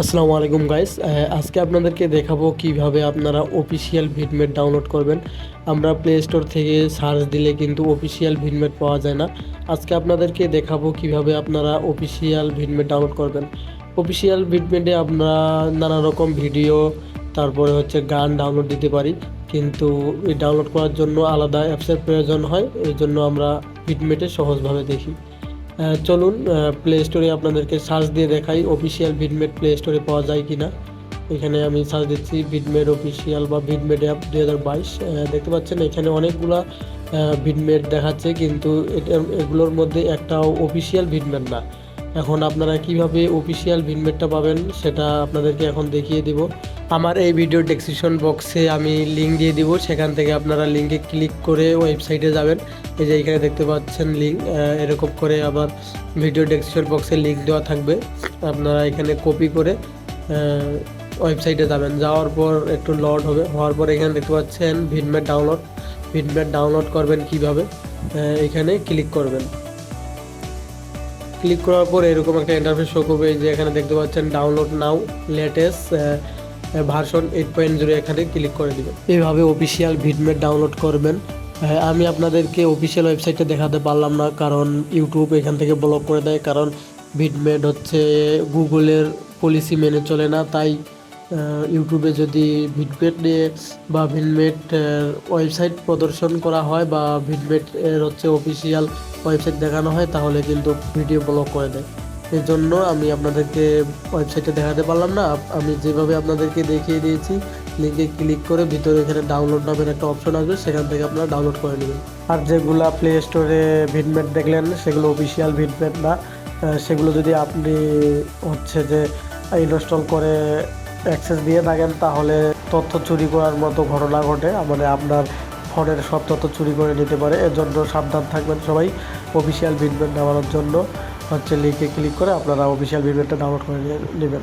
আসসালামু আলাইকুম গাইস, আজকে আপনাদেরকে দেখাবো কিভাবে আপনারা অফিসিয়াল ভিডমেট ডাউনলোড করবেন। আমরা প্লে স্টোর থেকে সার্চ দিলে কিন্তু অফিসিয়াল ভিডমেট পাওয়া যায় না। আজকে আপনাদেরকে দেখাবো কিভাবে আপনারা অফিসিয়াল ভিডমেট ডাউনলোড করবেন। অফিসিয়াল ভিডমেটে আমরা নানা রকম ভিডিও, তারপরে হচ্ছে গান ডাউনলোড দিতে পারি, কিন্তু এই ডাউনলোড করার জন্য আলাদা অ্যাপসের প্রয়োজন হয়। এই জন্য আমরা ভিডমেটে সহজভাবে দেখি। চলুন প্লে স্টোরে আপনাদেরকে সার্চ দিয়ে দেখাই অফিসিয়াল ভিডমেট প্লে স্টোরে পাওয়া যায় কি না। এখানে আমি সার্চ দিচ্ছি ভিডমেট অফিসিয়াল বা ভিডমেট অ্যাপ 2022। দেখতে পাচ্ছেন এখানে অনেকগুলা ভিডমেট দেখাচ্ছে, কিন্তু এগুলোর মধ্যে একটাও অফিসিয়াল ভিডমেট না। এখন আপনারা কিভাবে অফিসিয়াল ভিডমেটটা পাবেন সেটা আপনাদেরকে এখন দেখিয়ে দিব। আমার এই ভিডিও ডেসক্রিপশন বক্সে আমি লিঙ্ক দিয়ে দিব, সেখান থেকে আপনারা লিঙ্কে ক্লিক করে ওয়েবসাইটে যাবেন। এই যে এখানে দেখতে পাচ্ছেন লিঙ্ক, এরকম করে আবার ভিডিও ডেসক্রিপশন বক্সে লিঙ্ক দেওয়া থাকবে। আপনারা এখানে কপি করে ওয়েবসাইটে যাবেন, যাওয়ার পর একটু লোড হবে, হওয়ার পর এখানে দেখতে পাচ্ছেন ভিডমেট ডাউনলোড করবেন কিভাবে, এখানে ক্লিক করবেন। ক্লিক করার পর এরকম একটা ইন্টারফেস শো করবে। যে এখানে দেখতে পাচ্ছেন ডাউনলোড নাও লেটেস্ট ভার্সন 8.0, এখানে ক্লিক করে দিবেন। এইভাবে অফিসিয়াল ভিডমেট ডাউনলোড করবেন। আমি আপনাদেরকে অফিসিয়াল ওয়েবসাইটে দেখাতে পারলাম না, কারণ ইউটিউব এখান থেকে ব্লক করে দেয়। কারণ ভিডমেট হচ্ছে গুগলের পলিসি মেনে চলে না, তাই ইউটিউবে যদি ভিডমেট নিয়ে বা ভিডমেট ওয়েবসাইট প্রদর্শন করা হয় বা ভিডমেট এর হচ্ছে অফিসিয়াল ওয়েবসাইট দেখানো হয়, তাহলে কিন্তু ভিডিও ব্লক করে দেয়। এই জন্য আমি আপনাদেরকে ওয়েবসাইটে দেখাতে পারলাম না। আমি যেভাবে আপনাদেরকে দেখিয়ে দিয়েছি, লিঙ্কে ক্লিক করে ভিতরে এখানে ডাউনলোড নামের একটা অপশন আসবে, সেখান থেকে আপনারা ডাউনলোড করে নেবেন। আর যেগুলা প্লে স্টোরে ভিডমেট দেখলেন সেগুলো অফিসিয়াল ভিডমেট না। সেগুলো যদি আপনি হচ্ছে যে ইনস্টল করে অ্যাক্সেস দিয়ে থাকেন, তাহলে তথ্য চুরি করার মতো ঘটনা ঘটে, মানে আপনার ফোনের সব তথ্য চুরি করে নিতে পারে। এর জন্য সাবধান থাকবেন সবাই। অফিসিয়াল ভিডমেট নেওয়ার জন্য হচ্ছে লিঙ্কে ক্লিক করে আপনারা অফিসিয়াল ভিডমেটটা ডাউনলোড করে নেবেন।